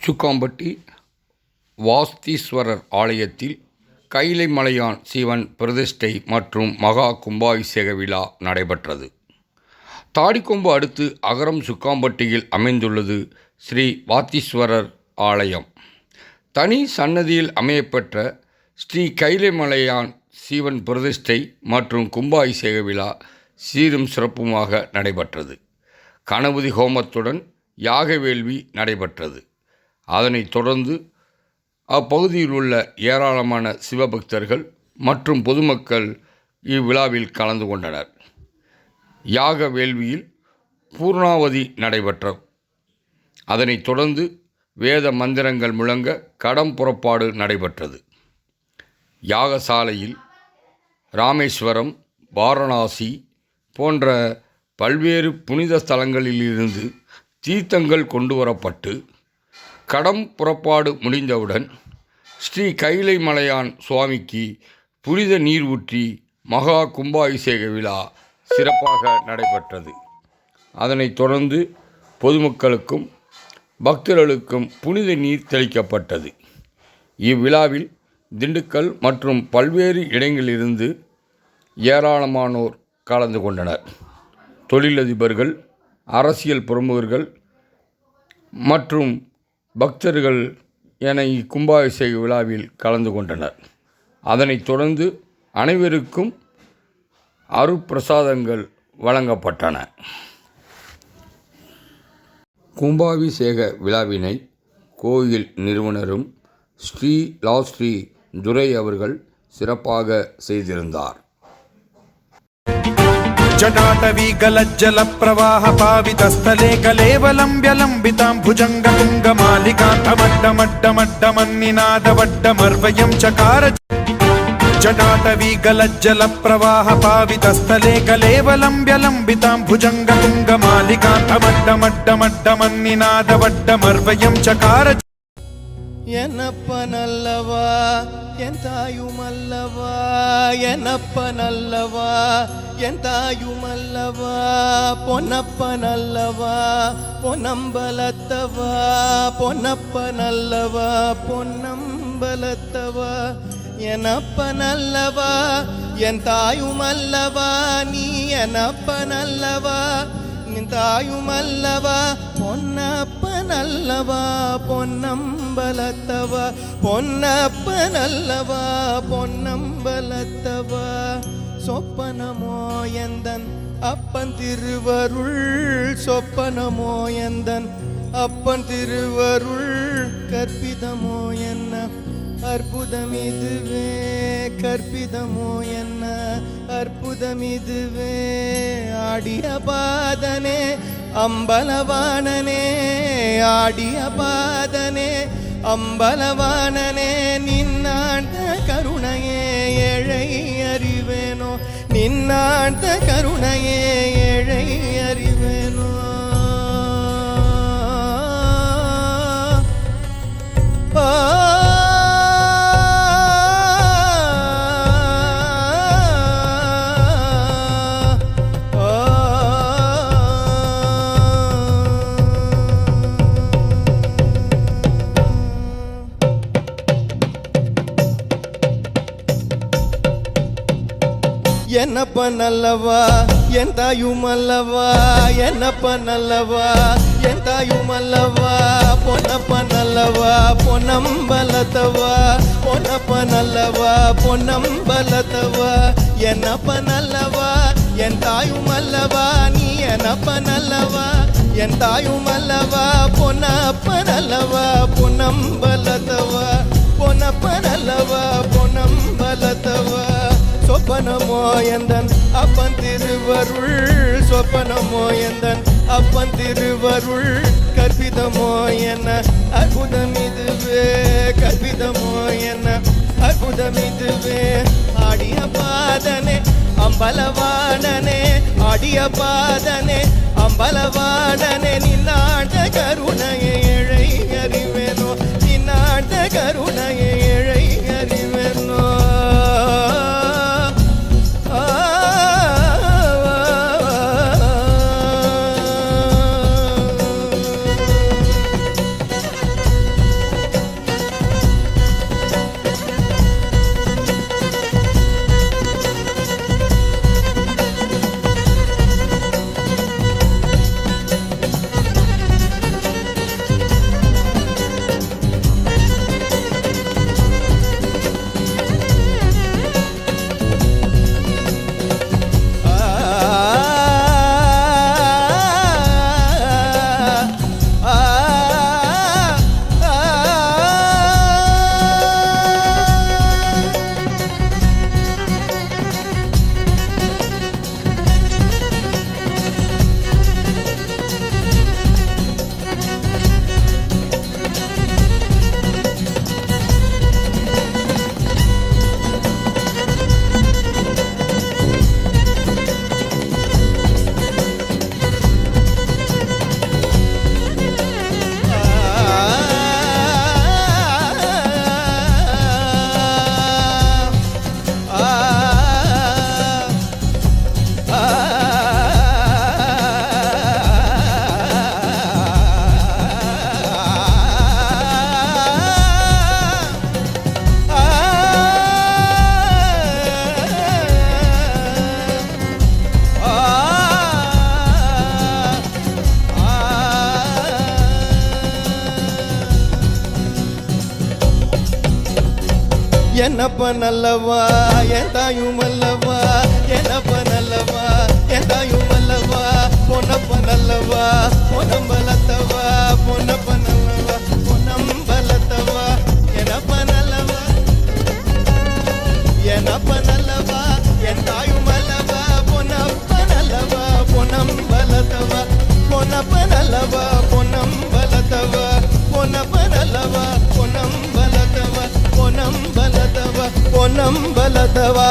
சுக்காம்பட்டி வாஸ்தீஸ்வரர் ஆலயத்தில் கைலை மலையான் சிவன் பிரதிஷ்டை மற்றும் மகா கும்பாபிஷேக விழா நடைபெற்றது. தாடிக்கொம்பு அடுத்து அகரம் சுக்காம்பட்டியில் அமைந்துள்ளது ஸ்ரீ வாத்தீஸ்வரர் ஆலயம். தனி சன்னதியில் அமையப்பெற்ற ஸ்ரீ கைலை மலையான் சிவன் பிரதிஷ்டை மற்றும் கும்பாபிஷேக விழா சீரும் சிறப்புமாக நடைபெற்றது. கணபதி ஹோமத்துடன் யாக வேள்வி நடைபெற்றது. அதனைத் தொடர்ந்து அப்பகுதியில் உள்ள ஏராளமான சிவபக்தர்கள் மற்றும் பொதுமக்கள் இவ்விழாவில் கலந்து கொண்டனர். யாக வேள்வியில் பூர்ணாவதி நடைபெற்றது. அதனைத் தொடர்ந்து வேத மந்திரங்கள் முழங்க கடம் புறப்பாடு நடைபெற்றது. யாகசாலையில் ராமேஸ்வரம், வாரணாசி போன்ற பல்வேறு புனித ஸ்தலங்களிலிருந்து தீர்த்தங்கள் கொண்டு வரப்பட்டு கடம் புறப்பாடு முடிந்தவுடன் ஸ்ரீ கைலை மலையான் சுவாமிக்கு புனித நீர் ஊற்றி மகா கும்பாபிஷேக விழா சிறப்பாக நடைபெற்றது. அதனைத் தொடர்ந்து பொதுமக்களுக்கும் பக்தர்களுக்கும் புனித நீர் தெளிக்கப்பட்டது. இவ்விழாவில் திண்டுக்கல் மற்றும் பல்வேறு இடங்களிலிருந்து ஏராளமானோர் கலந்து கொண்டனர். தொழிலதிபர்கள், அரசியல் பிரமுகர்கள் மற்றும் பக்தர்கள் என இக்கும்பாபிஷேக விழாவில் கலந்து கொண்டனர். அதனைத் தொடர்ந்து அனைவருக்கும் அருட்பிரசாதங்கள் வழங்கப்பட்டன. கும்பாபிஷேக விழாவினை கோயில் நிறுவனரும் ஸ்ரீ துரை அவர்கள் சிறப்பாக செய்திருந்தார். जटाटवी गलज्जल प्रवाह पावितस्थले कलेवलम्ब्यलम्बितां भुजङ्गतुङ्गमालिकान्तमड्डमड्डमड्डमन्निनादवड्डमर्वयं चकार. जटाटवी गलज्जल प्रवाह पावितस्थले कलेवलम्ब्यलम्बितां भुजङ्गतुङ्गमालिकान्तमड्डमड्डमड्डमन्निनादवड्डमर्वयं चकार. என்னப்பனல்லவா என் தாயுமல்லவா, என்னப்பனல்லவா என் தாயுமல்லவா, பொன்னப்பனல்லவா பொன்னம்பலத்தவா, பொன்னப்பனல்லவா பொன்னம்பலத்தவா, என்னப்பனல்லவா என் தாயுமல்லவா, நீ என்னப்பனல்லவா நின் தாயுமல்லவா, பொன்னப்பனல்லவா பொன்னம்பலத்தவா, பொன்னப்பனல்லவா பொன்னம்பலத்தவா. சொப்பனமோ எந்தன் அப்பன் திருவருள், சொப்பனமோ எந்தன் அப்பன் திருவருள், கற்பிதமோ என்ன அற்புதமிதுவே, கற்பிதமோ என்ன அற்புதமிதுவே. ஆடிய பாதனே அம்பலவாணனே, ஆடிய பாதனே அம்பலவாணனே, நின்னாண்ட கருணையே ஏழை அறிவேனோ, நின்னாண்ட கருணையே ஏழை அறிவேனோ. என்னப்பனல்லவா என் தாயுமல்லவா, என்னப்பனல்லவா என் தாயுமல்லவா, பொன்னப்பனல்லவா பொன்னம்பலத்தவா, பொன்னப்பனல்லவா பொன்னம்பலத்தவா. என்னப்பனல்லவா என் தாயுமல்லவா, நீ என்னப்பனல்லவா என் தாயுமல்லவா, பொன்னப்பனல்லவா பொன்னம்பலத்தவா, பொன்னப்பனல்லவா பொன்னம்பலத்தவா. சொப்பனமோ எந்தன் அப்பன் திருவருள், சொப்பனமோ எந்தன் அப்பன் திருவருள், கற்பிதமோ என்ன அற்புதமிதுவே, கற்பிதமோ என்ன அற்புதமிதுவே. ஆடிய பாதனே அம்பலவாணனே, ஆடிய பாதனே அம்பலவாணனே, நின்னாண்ட கருணையை ஏழை அறிவேனோ, நின்னாண்ட கருணையை ஏழை அறிவேனோ. என்னப்ப நல்லவா என் தாயும் அல்லவா என்னப்ப நல்லவா என் தாயும் அல்லவா பொன்னப்ப நல்லவா பொன்னம்பலத்தவா பொன்னப்ப நல்லவா பொன்னம்பலத்தவா என்னப்ப நல்லவா என்னப்ப நல்லவா என் தாயும் அல்லவா பொன்னப்ப நல்லவா பொன்னம்பலத்தவா பொன்னப்ப நல்லவா பொன்னம்பலத்தவா பொன்னப்ப நல்லவா பொன்னம்பலத்தவா பொன்னம்பலத்தவா பொன்னம்பலத்தவா